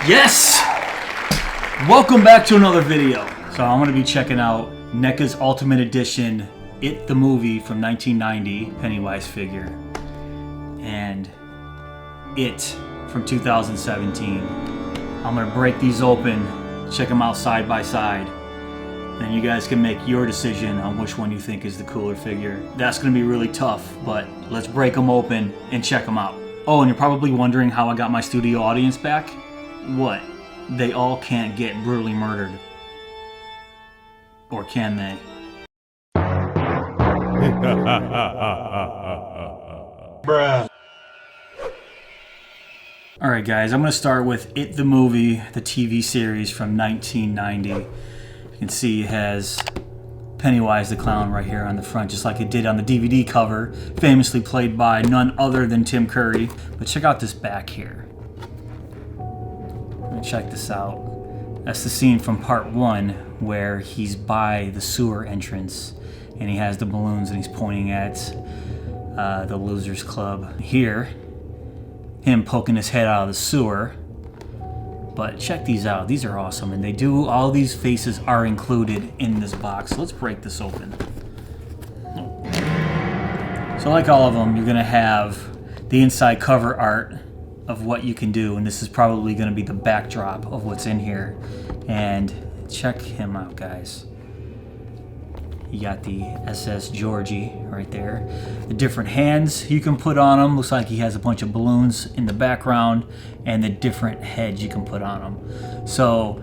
Yes! Welcome back to another video. So I'm going to be checking out NECA's Ultimate Edition, It the Movie from 1990, Pennywise figure, and It from 2017. I'm going to break these open, check them out side by side, and you guys can make your decision on which one you think is the cooler figure. That's going to be really tough, but let's break them open and check them out. Oh, and you're probably wondering how I got my studio audience back? What? They all can't get brutally murdered. Or can they? Bruh. Alright guys, I'm going to start with It the Movie, the TV series from 1990. You can see it has Pennywise the Clown right here on the front, just like it did on the DVD cover, famously played by none other than Tim Curry. But check out this back here. Check this out. That's the scene from part 1 where he's by the sewer entrance and he has the balloons and he's pointing at the Losers Club. Here, him poking his head out of the sewer. But check these out. These are awesome, and all these faces are included in this box. Let's break this open. So like all of them, you're gonna have the inside cover art of what you can do, and this is probably going to be the backdrop of what's in here. And check him out, guys. You got the SS Georgie right there. The different hands you can put on him. Looks like he has a bunch of balloons in the background, and the different heads you can put on him. So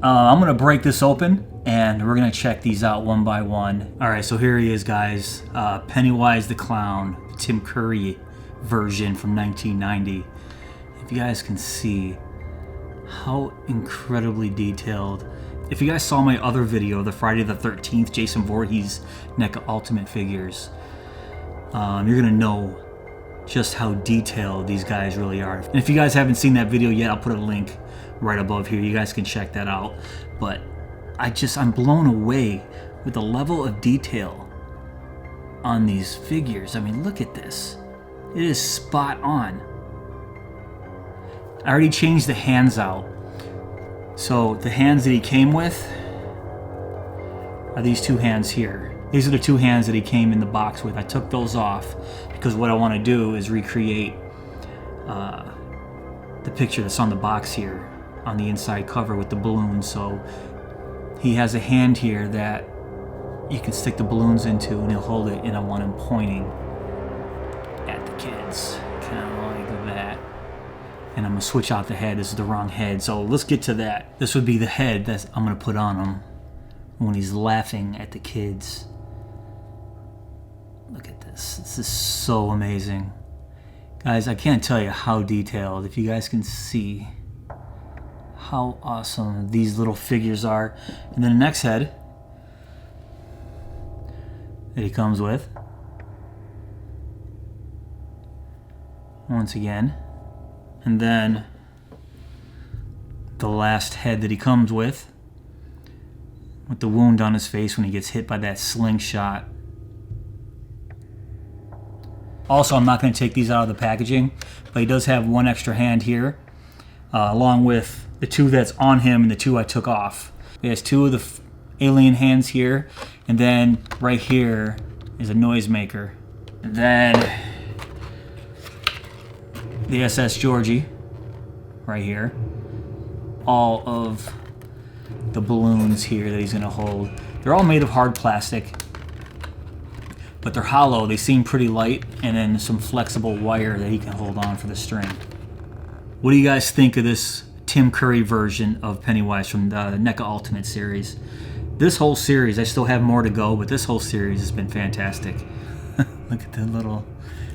I'm going to break this open, and we're going to check these out one by one. All right, so here he is, guys. Pennywise the Clown, Tim Curry version from 1990. If you guys can see how incredibly detailed. If you guys saw my other video, the Friday the 13th Jason Voorhees NECA Ultimate figures, you're gonna know just how detailed these guys really are. And if you guys haven't seen that video yet, I'll put a link right above here. You guys can check that out. But I'm blown away with the level of detail on these figures. I mean, look at this. It is spot on. I already changed the hands out. So the hands that he came with are these two hands here. These are the two hands that he came in the box with. I took those off because what I want to do is recreate the picture that's on the box here on the inside cover with the balloons. So he has a hand here that you can stick the balloons into and he'll hold it, and I want him pointing at the kids, kind of like that. And I'm gonna switch out the head. This is the wrong head, so let's get to that. This would be the head that I'm gonna put on him when he's laughing at the kids. Look at this. This is so amazing, guys. I can't tell you how detailed. If you guys can see how awesome these little figures are. And then the next head that he comes with, once again, and then the last head that he comes with the wound on his face when he gets hit by that slingshot. Also, I'm not going to take these out of the packaging, but he does have one extra hand here, along with the two that's on him and the two I took off. He has two of the alien hands here, and then right here is a noisemaker. And then the SS Georgie right here. All of the balloons here that he's gonna hold. They're all made of hard plastic, but they're hollow. They seem pretty light, and then some flexible wire that he can hold on for the string. What do you guys think of this Tim Curry version of Pennywise from the NECA Ultimate series? This whole series, I still have more to go, but this whole series has been fantastic. Look at the little...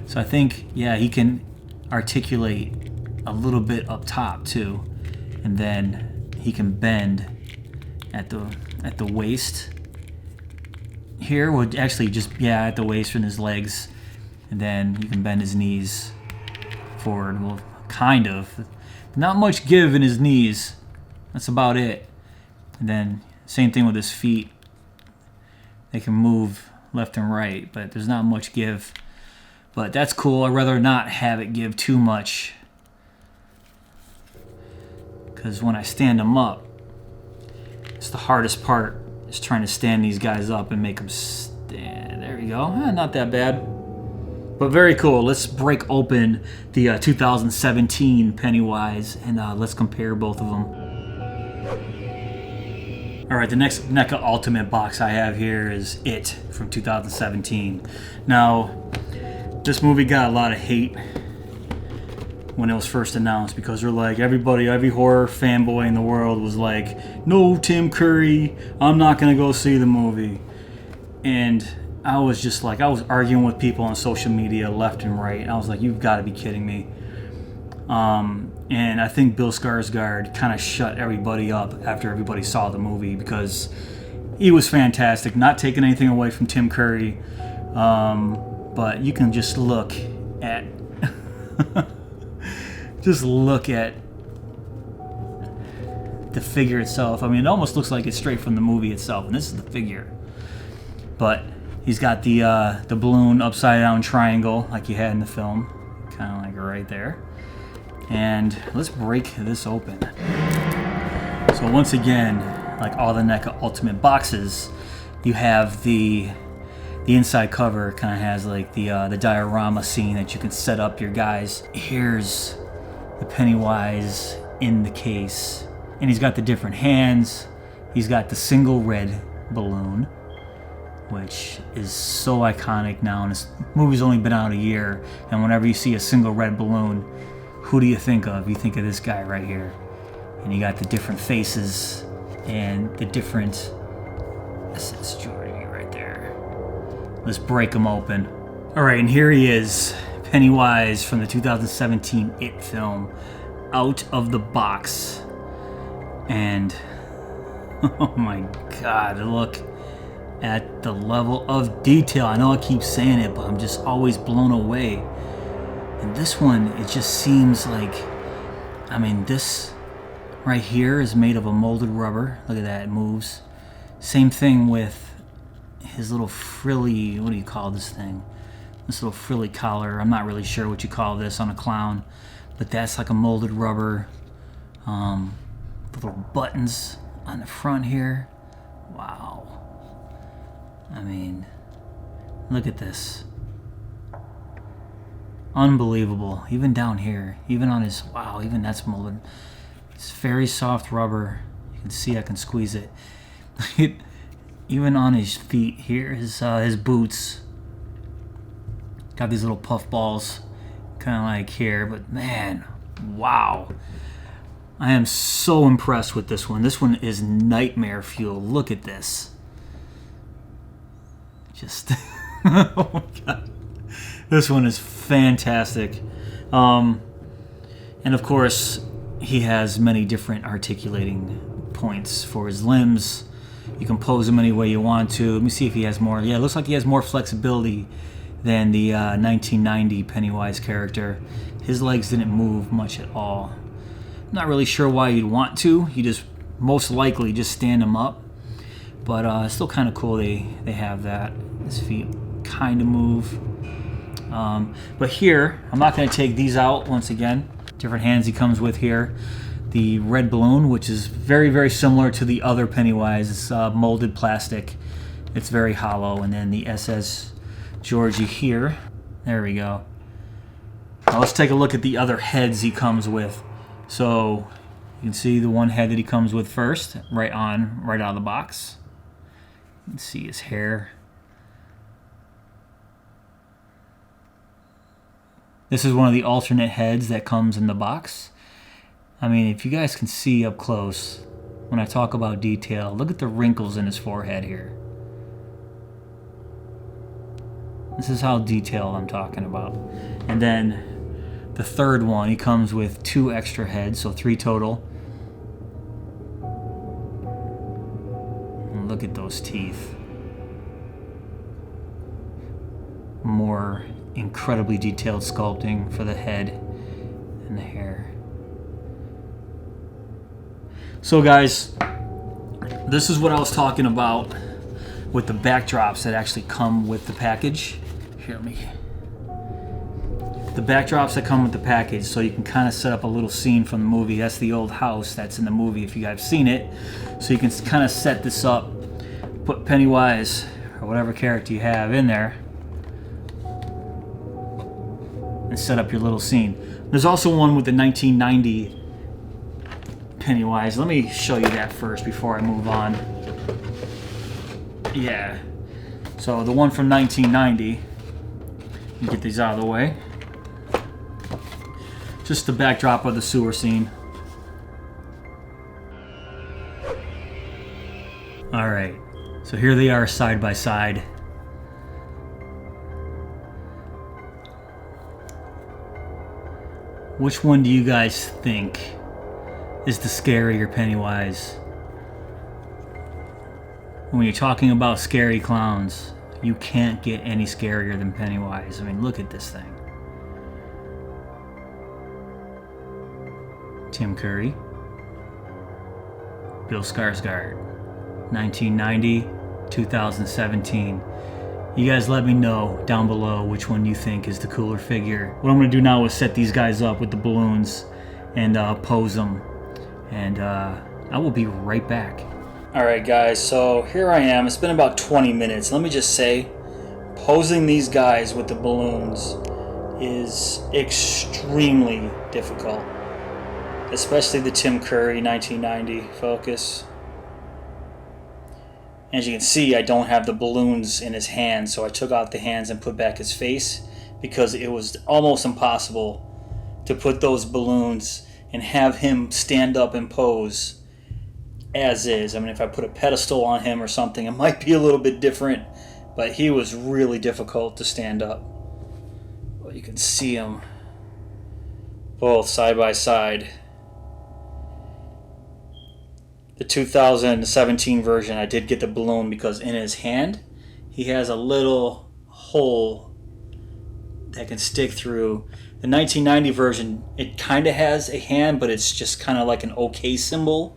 So I think, yeah, he can articulate a little bit up top too, and then he can bend at the waist here. Would actually just, yeah, at the waist from his legs, and then you can bend his knees forward. Well, kind of. Not much give in his knees. That's about it. And then same thing with his feet. They can move left and right, but there's not much give. But that's cool. I'd rather not have it give too much. because when I stand them up, it's the hardest part, is trying to stand these guys up and make them stand. There you go. Not that bad, but very cool. Let's break open the 2017 Pennywise and let's compare both of them. All right, the next NECA Ultimate box I have here is It from 2017. Now, this movie got a lot of hate when it was first announced because they're like, every horror fanboy in the world was like, no, Tim Curry, I'm not gonna go see the movie. And I was just like, I was arguing with people on social media left and right. I was like, you've got to be kidding me. And I think Bill Skarsgard kind of shut everybody up after everybody saw the movie because he was fantastic. Not taking anything away from Tim Curry, but you can just look at the figure itself. I mean, it almost looks like it's straight from the movie itself, and this is the figure. But he's got the balloon upside down triangle like you had in the film, kind of like right there. And let's break this open. So once again, like all the NECA Ultimate boxes, you have the inside cover kind of has like the diorama scene that you can set up your guys. Here's the Pennywise in the case, and he's got the different hands. He's got the single red balloon, which is so iconic now, and this movie's only been out a year, and whenever you see a single red balloon, who do you think of? You think of this guy right here. And you got the different faces and the different... This is Jordy right there. Let's break him open. Alright, and here he is, Pennywise from the 2017 It film, out of the box. And, oh my god, look at the level of detail. I know I keep saying it, but I'm just always blown away. And this one, it just seems like, I mean, this right here is made of a molded rubber. Look at that, it moves. Same thing with his little frilly, what do you call this thing? This little frilly collar. I'm not really sure what you call this on a clown, but that's like a molded rubber. The little buttons on the front here. Wow. I mean, look at this. Unbelievable. Even down here, even on his, wow, even that's molded. It's very soft rubber. You can see I can squeeze it. Even on his feet here, his boots got these little puff balls, kind of like here. But man, wow! I am so impressed with this one. This one is nightmare fuel. Look at this. Just oh my god. This one is fantastic. And of course, he has many different articulating points for his limbs. You can pose him any way you want to. Let me see if he has more. Yeah, it looks like he has more flexibility than the 1990 Pennywise character. His legs didn't move much at all. I'm not really sure why you'd want to. You just most likely just stand him up. But it's still kind of cool they have that. His feet kind of move. But here, I'm not going to take these out once again. Different hands he comes with here. The red balloon, which is very, very similar to the other Pennywise. It's molded plastic. It's very hollow. And then the SS Georgie here. There we go. Now let's take a look at the other heads he comes with. So you can see the one head that he comes with first, right out of the box. You can see his hair. This is one of the alternate heads that comes in the box. I mean, if you guys can see up close, when I talk about detail, look at the wrinkles in his forehead here. This is how detailed I'm talking about. And then the third one, he comes with 2 extra heads, so 3 total. And look at those teeth. More incredibly detailed sculpting for the head and the hair. So guys, this is what I was talking about with the backdrops that actually come with the package. Here, let me the backdrops that come with the package, so you can kind of set up a little scene from the movie. That's the old house that's in the movie if you guys have seen it. So you can kind of set this up, put Pennywise or whatever character you have in there, and set up your little scene. There's also one with the 1990 Pennywise. Let me show you that first before I move on. Yeah. So the one from 1990, you get these out of the way. Just the backdrop of the sewer scene. Alright, so here they are side by side. Which one do you guys think is the scarier Pennywise? When you're talking about scary clowns, you can't get any scarier than Pennywise. I mean, look at this thing. Tim Curry, Bill Skarsgard, 1990, 2017. You guys let me know down below which one you think is the cooler figure. What I'm going to do now is set these guys up with the balloons and pose them. And I will be right back. Alright guys, so here I am. It's been about 20 minutes. Let me just say, posing these guys with the balloons is extremely difficult. Especially the Tim Curry 1990 focus. As you can see, I don't have the balloons in his hands, so I took out the hands and put back his face because it was almost impossible to put those balloons and have him stand up and pose as is. I mean, if I put a pedestal on him or something, it might be a little bit different, but he was really difficult to stand up. Well, you can see him both side by side. The 2017 version, I did get the balloon because in his hand, he has a little hole that can stick through. The 1990 version, it kind of has a hand, but it's just kind of like an OK symbol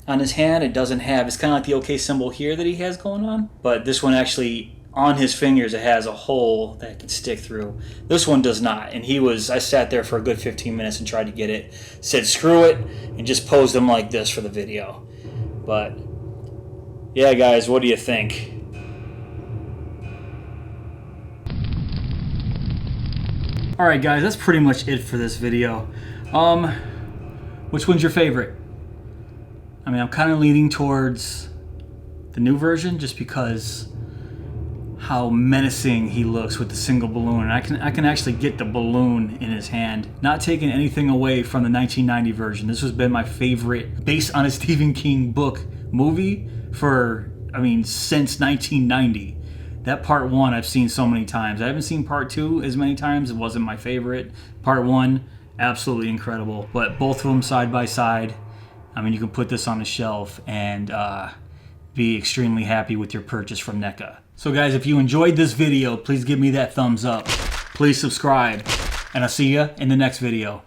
on his hand. It doesn't have, it's kind of like the OK symbol here that he has going on. But this one actually, on his fingers, it has a hole that can stick through. This one does not. And I sat there for a good 15 minutes and tried to get it. Said screw it, and just posed him like this for the video. But, yeah guys, what do you think? Alright guys, that's pretty much it for this video. Which one's your favorite? I mean, I'm kind of leaning towards the new version just because how menacing he looks with the single balloon. And I can actually get the balloon in his hand. Not taking anything away from the 1990 version. This has been my favorite, based on a Stephen King book movie for, I mean, since 1990. That part 1 I've seen so many times. I haven't seen part 2 as many times. It wasn't my favorite. Part 1, absolutely incredible. But both of them side by side. I mean, you can put this on a shelf and be extremely happy with your purchase from NECA. So guys, if you enjoyed this video, please give me that thumbs up. Please subscribe, and I'll see you in the next video.